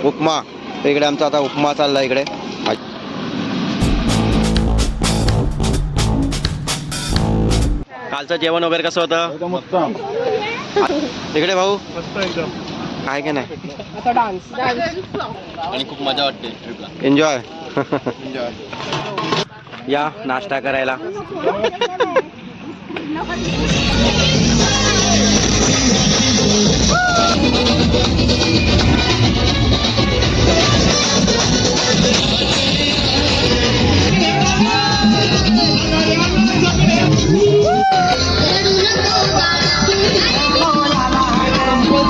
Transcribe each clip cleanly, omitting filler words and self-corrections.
उपमा. इकडे आमचा आता उपमा चालला इकडे. कालचं जेवण वगैरे कसं होतं? इकडे भाऊ काय की नाही आणि खूप मजा वाटते. एन्जॉय. या नाश्ता करायला.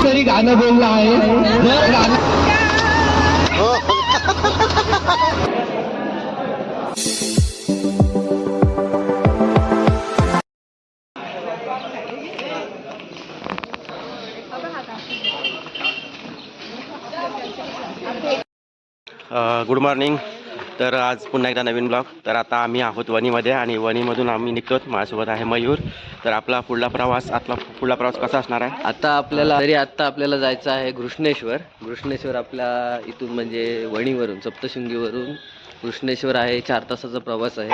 तरी गाणं बोललं आहे. Good morning. तर आज पुन्हा एकदा नवीन ब्लॉग. तर आता आम्ही आहोत वणीमध्ये आणि वणीमधून आम्ही निघतो. माझ्यासोबत आहे मयूर. तर आपला पुढला प्रवास कसा असणार आहे? आता आपल्याला जायचं आहे घृष्णेश्वर आपल्या इथून म्हणजे वणीवरून सप्तशृंगीवरून घृष्णेश्वर आहे. 4 तासाचा प्रवास आहे.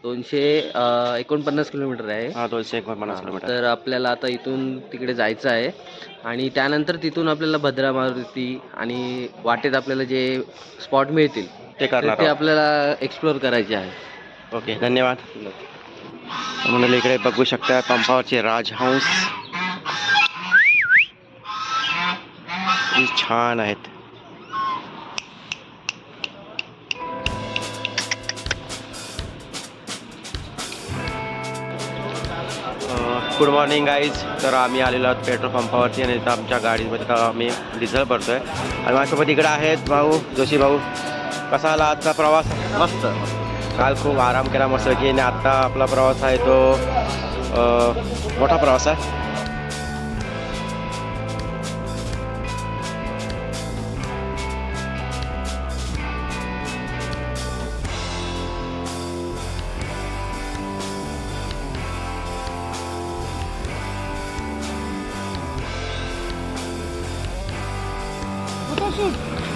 249 किलोमीटर आहे. 249 किलोमीटर. तर आपल्याला आता इथून तिकडे जायचं आहे आणि त्यानंतर तिथून आपल्याला भद्रा मारुती आणि वाटेत आपल्याला जे स्पॉट मिळतील ते करणार ते आहोत. आपल्याला एक्सप्लोअर करायचे आहे. ओके, धन्यवाद. म्हणून इकडे बघू शकता पंपावरचे राजहंस छान आहेत. Good morning guys. तर आम्ही आलेलो आहोत पेट्रोल पंपावरती आणि इथं आमच्या गाडीमध्ये आता आम्ही डिझेल भरतोय. आणि माझ्यासोबत इकडे आहेत भाऊ जोशी भाऊ. कसा आला आजचा प्रवास? मस्त. काल खूप आराम केला मस्त की. आणि आत्ता आपला प्रवास आहे तो मोठा प्रवास आहे.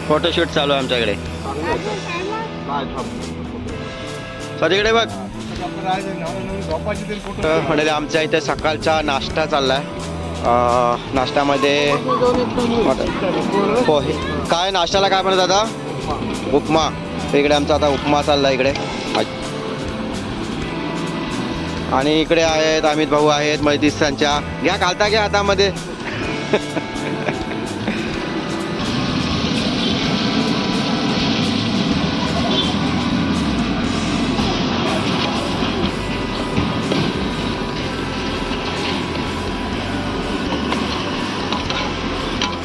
फोटोशूट चालू आहे आमच्याकडे. सगळीकडे बघ. म्हणजे आमच्या इथे सकाळचा नाश्ता चाललाय. नाश्त्यामध्ये पोहे. काय नाश्त्याला काय म्हणत आता? उपमा. इकडे आमचा आता उपमा चालला इकडे. आणि इकडे आहेत अमित भाऊ आहेत मैत्रिसांच्या. घ्या घालता घ्या हातामध्ये.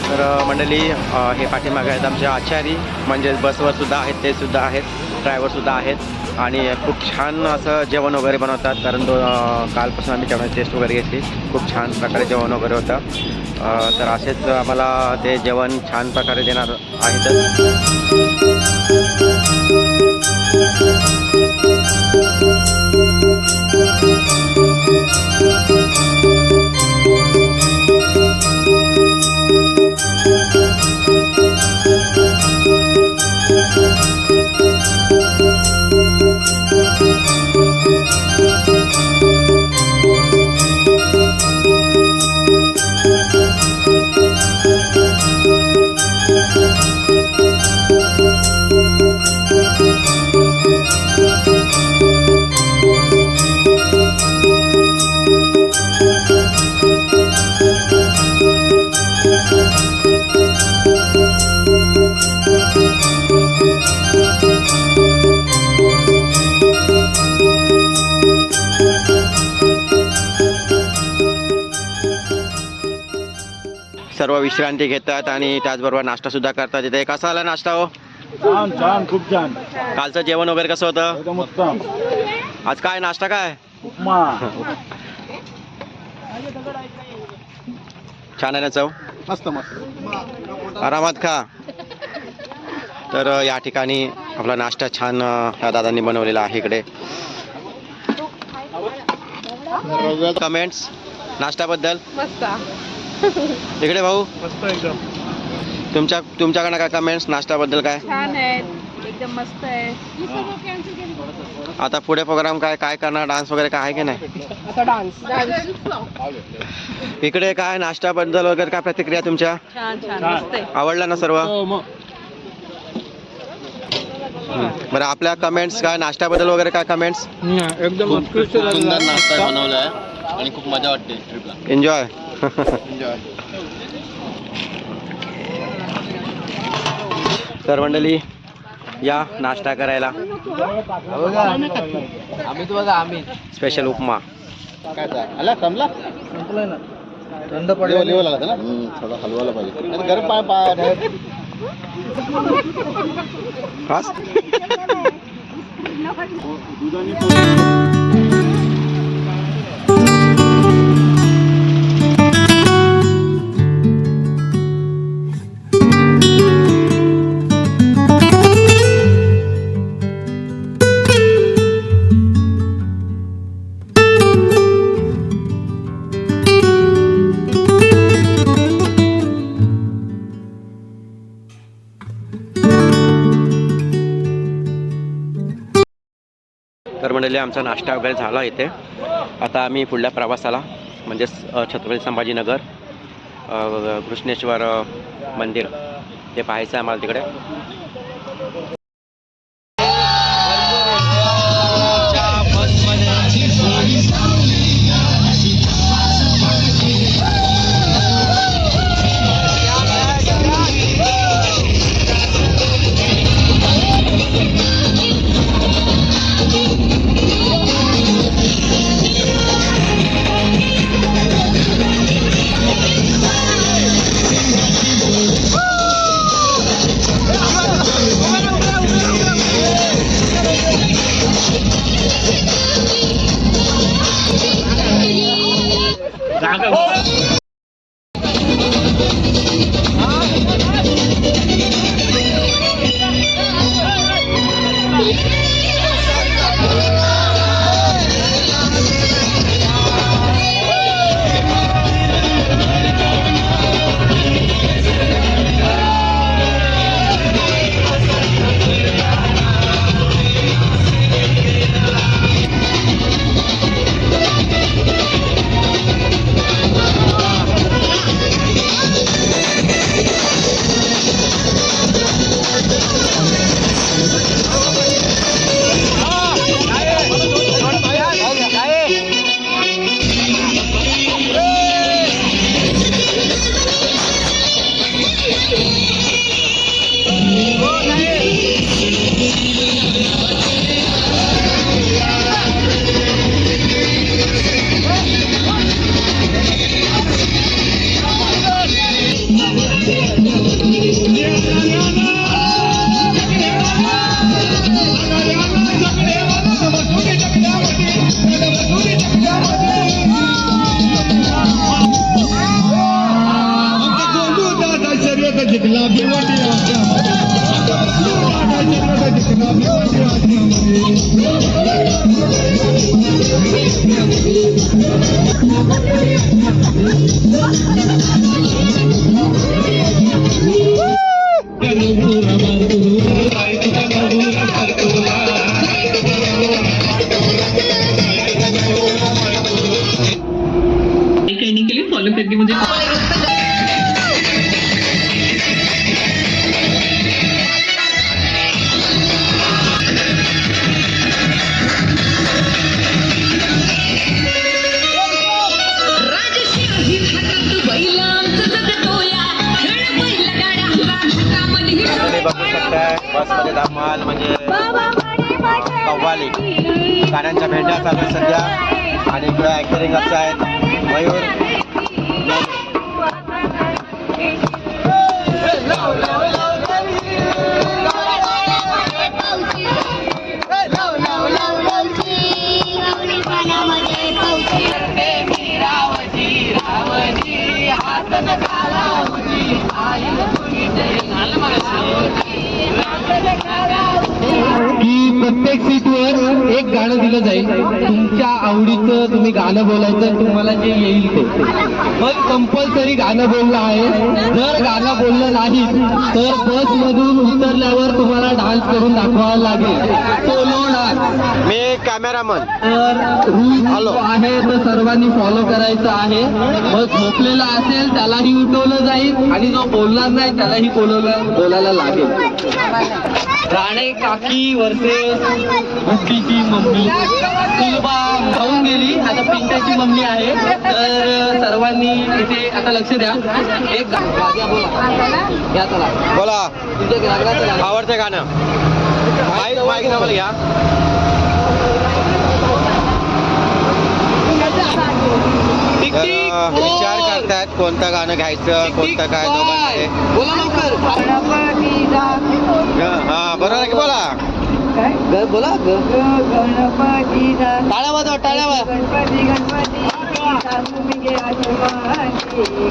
तर मंडळी हे पाठीमागे आहेत आमचे आचारी. म्हणजे बसवर सुद्धा आहेत, ते सुद्धा आहेत, ड्रायव्हरसुद्धा आहेत. आणि खूप छान असं जेवण वगैरे बनवतात. कारण कालपासून आम्ही जेवणाची टेस्ट वगैरे घेतली. खूप छान प्रकारे जेवण वगैरे होतं. तर असेच आम्हाला ते जेवण छान प्रकारे देणार आहेत. सर्व विश्रांती घेतात आणि त्याचबरोबर नाश्ता सुद्धा करतात. इथे कसा आला नाश्ता हो? छान छान खूप छान. कालचं जेवण वगैरे कसं होतं? एकदम उत्तम. आज काय नाश्ता काय? उपमा. छान आहे ना चव? मस्त मस्त. आरामात खा. तर या ठिकाणी आपला नाश्ता छान ह्या दादांनी बनवलेला आहे. इकडे कमेंट्स नाश्त्याबद्दल? मस्त. इकडे भाऊ मस्त एकदम. तुमच्याकडनं काय कमेंट्स नाश्त्याबद्दल काय? छान आहेत, एकदम मस्त आहे. आता पुढे प्रोग्राम काय करणार? डान्स वगैरे काय आहे की नाही? आता डान्स इकडे काय नाश्त्याबद्दल वगैरे काय प्रतिक्रिया तुमच्या? छान छान मस्त आहे. आवडलं ना सर्व? बरं, आपल्या कमेंट्स काय नाश्त्याबद्दल वगैरे काय कमेंट्स? एकदम उत्कृष्ट सुंदर नाश्ता बनवला आहे आणि खूप मजा वाटते ट्रिपला. एन्जॉय. तर मंडळी या नाश्ता करायला. आम्ही स्पेशल उपमा. काय आला संपला थंड लेवल आला ना थोडा हलवायला पाहिजे नाही तर गरम पाय खास तर मंडळी आमचा नाश्ता वगैरे झाला इथे. आता आम्ही पुढल्या प्रवासाला म्हणजे छत्रपती संभाजीनगर कृष्णेश्वर मंदिर ते पाहायचं आहे आम्हाला तिकडे. करने के लिए फॉलो करके मुझे बघू शकताय बसमध्ये धमाल म्हणजे कव्वाली गाण्यांच्या भेंड्या चालू आहेत सध्या. आणि इकडे ॲक्टरिंग असं आहेत मयूर. की प्रत्येक सीटवर एक गाणं दिलं जाईल तुमच्या आवडीचं. सांगितलं तुम्ही गाणं बोलायचं तुम्हाला जे येईल ते. मग कंपल्सरी गाणं बोलणं आहे. जर गाणं बोललं नाही तर बस मधून उतरल्यावर तुम्हाला डान्स करून दाखवावा लागेल. Solo dance. मी कॅमेरामन. तर रूल जो आहे तो सर्वांनी फॉलो करायचा आहे. मग झोपलेला असेल त्यालाही उठवलं जाईल आणि जो बोलणार नाही त्यालाही बोलायला लागेल. राणे काकी वर्सेस बुट्टीची मम्मी. सुलभा खाऊन गेली, आता पिंट्याची मम्मी आहे. तर सर्वांनी इथे आता लक्ष द्या. एक गाजा बोला. या चला बोला तुमच्या गाण्याचं गाणं. आवडतं गाणं. माईक जवळ घ्या. टिक तर टिक विचार बोल. करतायत कोणतं गाणं घ्यायचं, कोणतं काय दोघांमध्ये. बोला लवकर. हा बरोबर आहे की बोला. बोला टाळ्या वाजवा, टाळ्या वाजवा.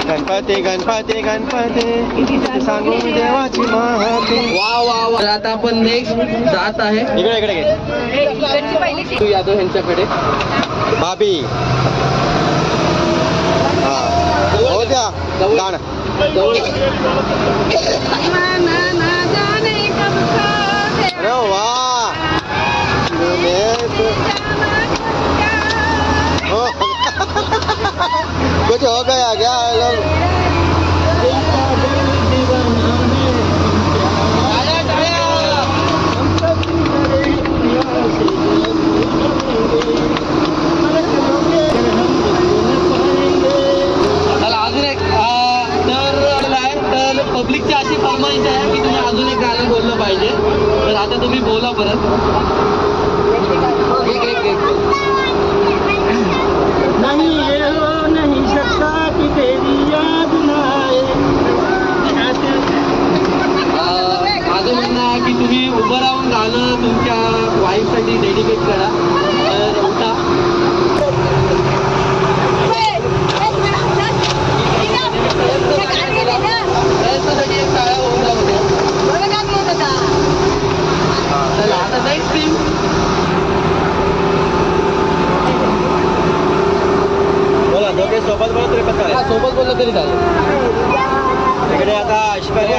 गणपती गणपती गणपती सांगू मी देवाची महती. वा वा वा. तर आता आपण नेक्स्ट जात आहे इकडे इकडे घे. इकडची पहिली तू यादव यांच्याकडे. भाभी. हा हो द्या गाणं. अरे वा. हो. कुछ हो गया क्या लोग. टाळ्या, टाळ्या. चला अजून एक तर पब्लिकची अशी फरमाईश आहे की तुम्ही अजून एक गाणं बोललं पाहिजे. तर आता तुम्ही बोला परत. माझं म्हणणं आहे की तुम्ही उभं राहून गाणं तुमच्या वाईफसाठी डेडिकेट करा. तर उठा. प्रयत्नासाठी एक टाळ्या होऊन जाऊ द्या. चला आता नेक्स्ट टीम. बोला दोघे सोबत बोला तरी कसं आहे. सोबत बोललं तरी चालेल. इकडे आता ऐश्वर्या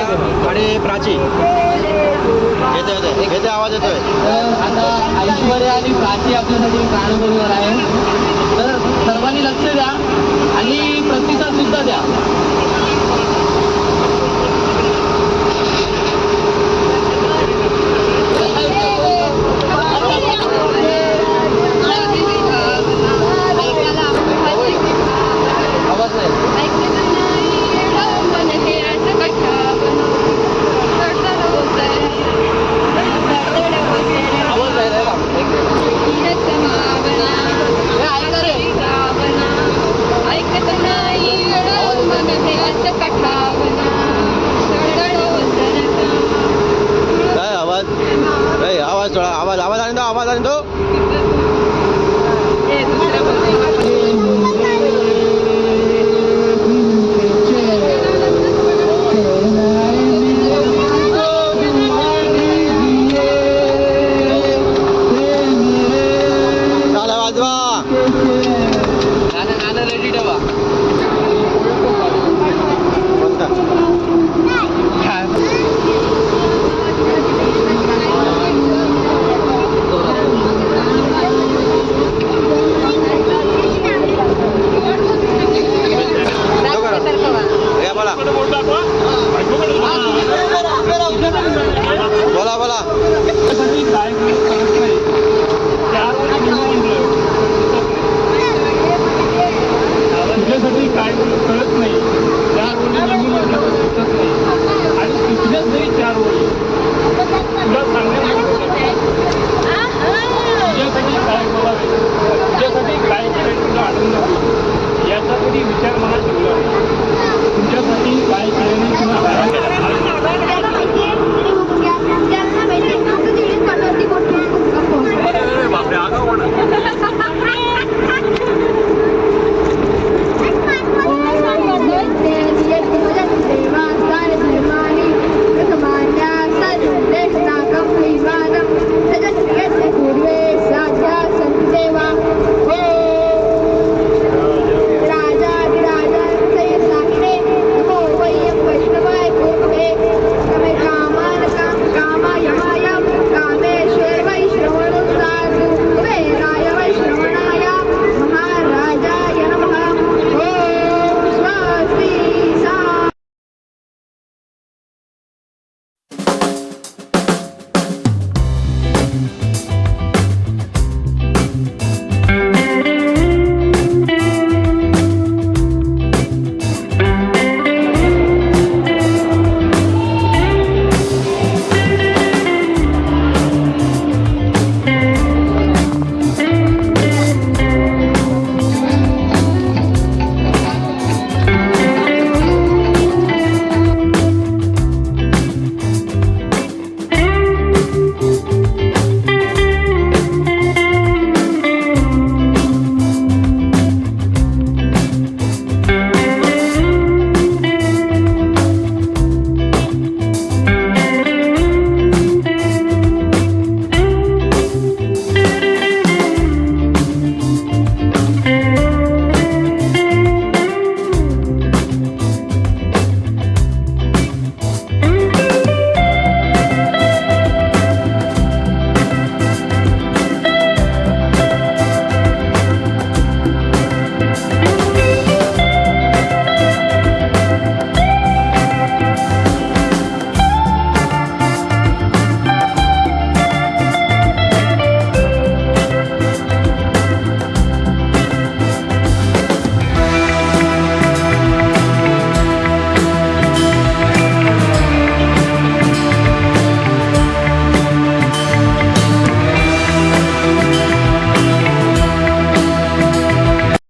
आणि प्राची. येते आवाज येतोय. तर आता ऐश्वर्या आणि प्राची आपल्यासाठी गाणं बोलणार आहे. तर सर्वांनी लक्ष द्या आणि प्रतिसाद सुद्धा द्या.